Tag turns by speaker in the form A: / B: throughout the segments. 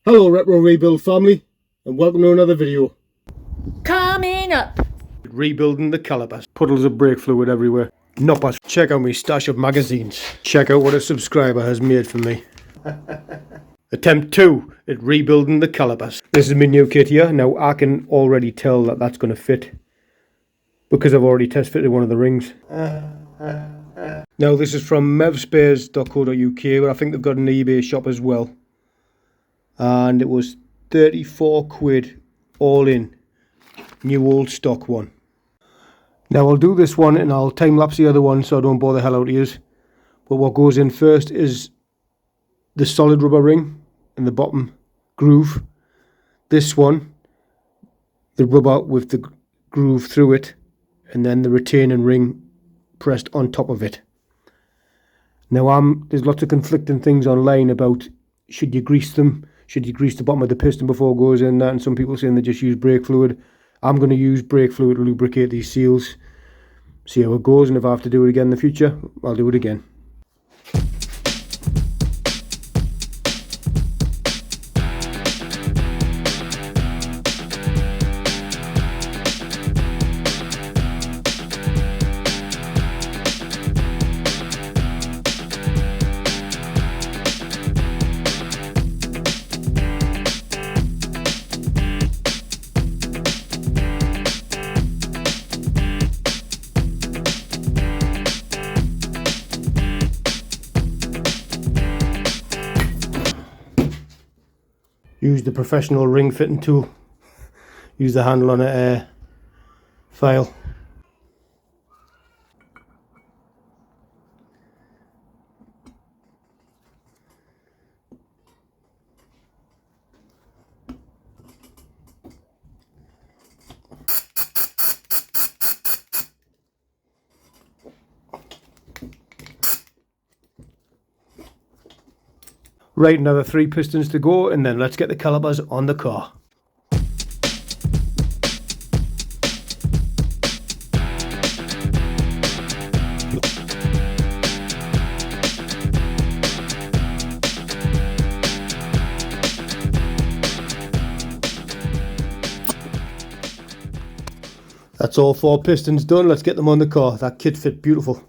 A: Hello Retro Rebuild family, and welcome to another video.
B: Coming up.
A: Rebuilding the calipers. Puddles of brake fluid everywhere. Noppers. Check out my stash of magazines. Check out what a subscriber has made for me. Attempt 2 at rebuilding the calipers. This is my new kit here. Now I can already tell that that's going to fit, because I've already test fitted one of the rings. Now this is from mevspares.co.uk, but I think they've got an eBay shop as well. And it was 34 quid all in, new old stock one. Now I'll do this one and I'll time lapse the other one so I don't bore the hell out of you. But what goes in first is the solid rubber ring in the bottom groove. This one, the rubber with the groove through it, and then the retaining ring pressed on top of it. Now there's lots of conflicting things online about should you grease them, should you grease the bottom of the piston before it goes in that, and some people saying they just use brake fluid. I'm going to use brake fluid to lubricate these seals, see how it goes, and if I have to do it again in the future, I'll do it again. Use the professional ring fitting tool. Use the handle on a file. Right, another 3 pistons to go, and then let's get the calipers on the car. That's all 4 pistons done. Let's get them on the car. That kit fit beautiful.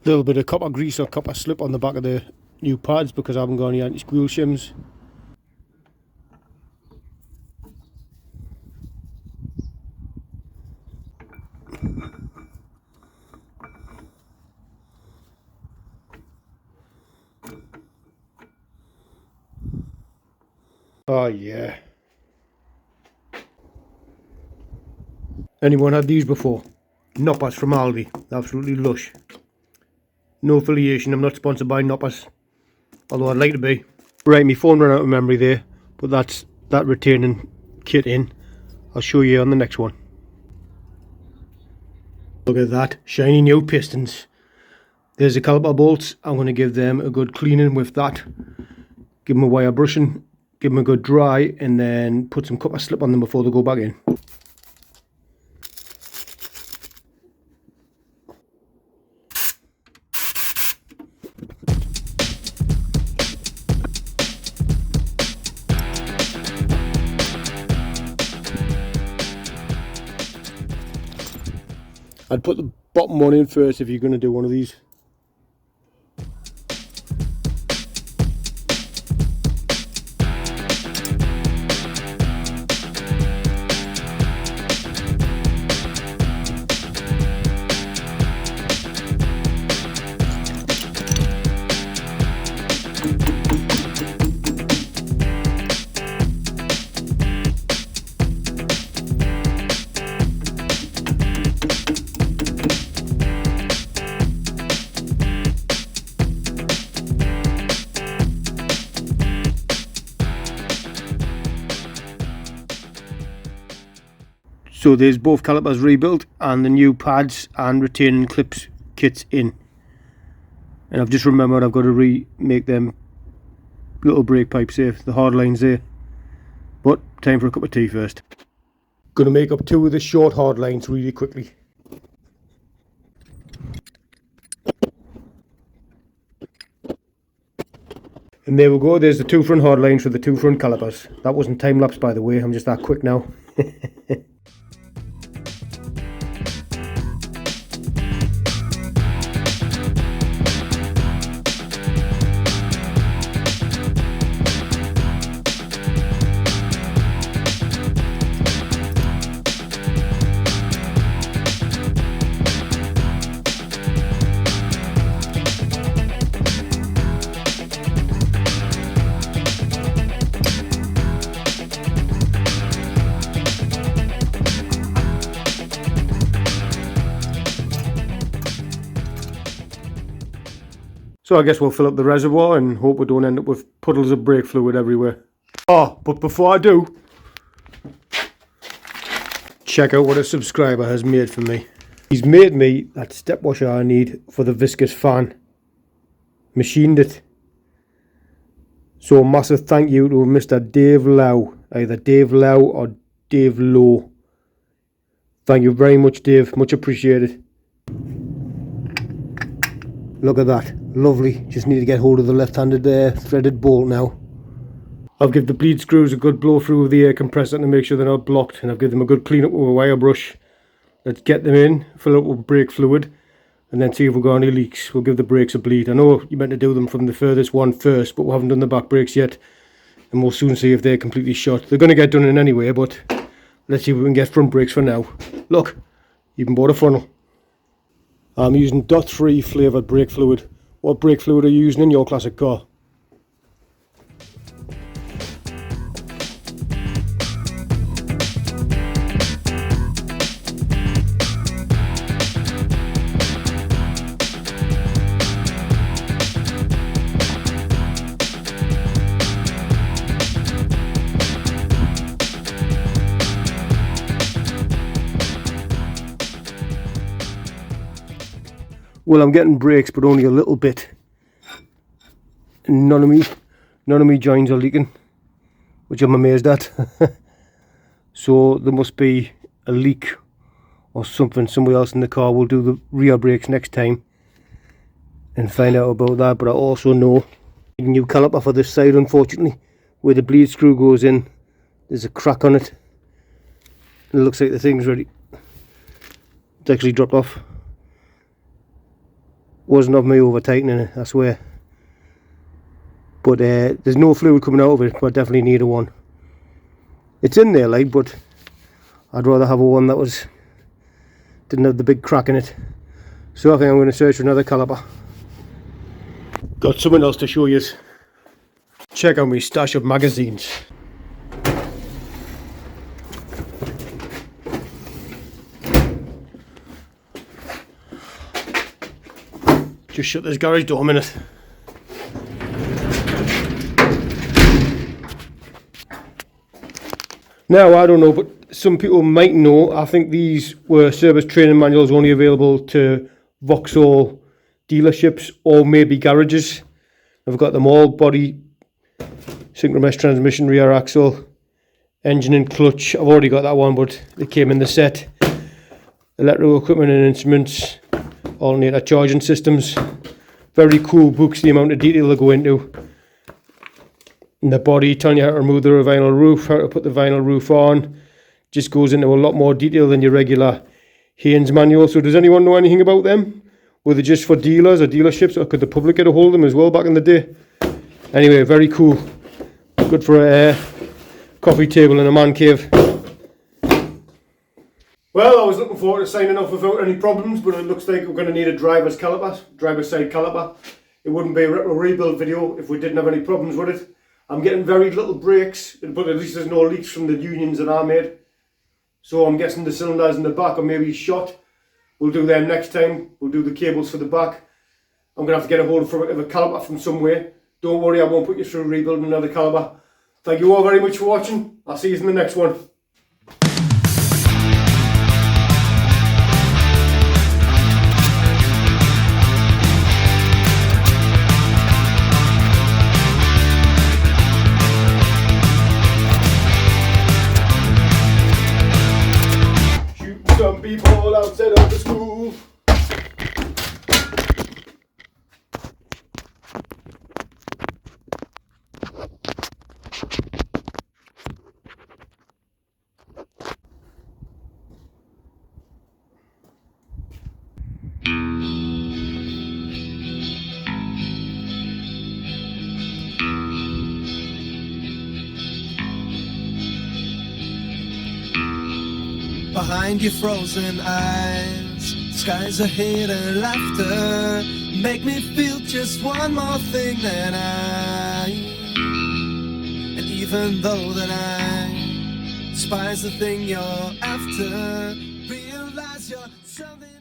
A: Little bit of copper grease or copper slip on the back of the new pads because I haven't got any anti-squeal shims. Oh yeah. Anyone had these before? Noppers from Aldi. Absolutely lush. No affiliation, I'm not sponsored by Noppers, although I'd like to be. Right, my phone ran out of memory there, but that's that retaining kit in. I'll show you on the next one. Look at that, shiny new pistons. There's the caliper bolts. I'm going to give them a good cleaning with that. Give them a wire brushing, give them a good dry, and then put some copper slip on them before they go back in. I'd put the bottom one in first if you're going to do one of these. So there's both calipers rebuilt and the new pads and retaining clips kits in. And I've just remembered I've got to remake them little brake pipes there, the hard lines there. But time for a cup of tea first. Gonna make up two of the short hard lines really quickly. And there we go, there's the two front hard lines for the two front calipers. That wasn't time lapse, by the way, I'm just that quick now. So I guess we'll fill up the reservoir and hope we don't end up with puddles of brake fluid everywhere. Oh, but before I do, check out what a subscriber has made for me. He's made me that step washer I need for the viscous fan. Machined it. So a massive thank you to Mr. Dave Lowe. Either Dave Lowe or Dave Lowe. Thank you very much, Dave. Much appreciated. Look at that. Lovely. Just need to get hold of the left-handed threaded bolt now. I've given the bleed screws a good blow through with the air compressor to make sure they're not blocked, and I've given them a good clean up with a wire brush. Let's get them in, fill up with brake fluid, and then see if we've got any leaks. We'll give the brakes a bleed. I know you meant to do them from the furthest one first, but we haven't done the back brakes yet, and we'll soon see if they're completely shot. They're going to get done in anyway, but let's see if we can get front brakes for now. Look, even bought a funnel. I'm using DOT3 flavoured brake fluid. What brake fluid are you using in your classic car? Well, I'm getting brakes, but only a little bit. None of me joins are leaking, which I'm amazed at. So there must be a leak or something. Somebody else in the car will do the rear brakes next time and find out about that. But I also know a new caliper for this side, unfortunately, where the bleed screw goes in, there's a crack on it. It looks like the thing's ready. It's actually dropped off. Wasn't of me over tightening it, I swear. But there's no fluid coming out of it, but I definitely need a one. It's in there, like, but I'd rather have a one that didn't have the big crack in it. So I think I'm going to search for another caliper. Got something else to show you. Check out my stash of magazines. Just shut this garage door a minute. Now, I don't know, but some people might know, I think these were service training manuals only available to Vauxhall dealerships or maybe garages. I've got them all: body, synchromesh transmission, rear axle, engine and clutch. I've already got that one, but they came in the set. Electrical equipment and instruments, alternator charging systems. Very cool books, the amount of detail they go into. In the body, telling you how to remove the vinyl roof, how to put the vinyl roof on. Just goes into a lot more detail than your regular Haynes manual. So does anyone know anything about them? Were they just for dealers or dealerships, or could the public get a hold of them as well back in the day? Anyway, very cool. Good for a coffee table in a man cave. Well, I was looking forward to signing off without any problems, but it looks like we're going to need a driver's side caliper. It wouldn't be a rebuild video if we didn't have any problems with it. I'm getting very little breaks, but at least there's no leaks from the unions that I made. So I'm guessing the cylinders in the back are maybe shot. We'll do them next time. We'll do the cables for the back. I'm going to have to get a hold of a caliper from somewhere. Don't worry, I won't put you through rebuilding another caliper. Thank you all very much for watching. I'll see you in the next one.
C: behind your frozen eyes. Skies are hate and laughter make me feel just one more thing than I. And even though that I despise the thing you're after, realize you're something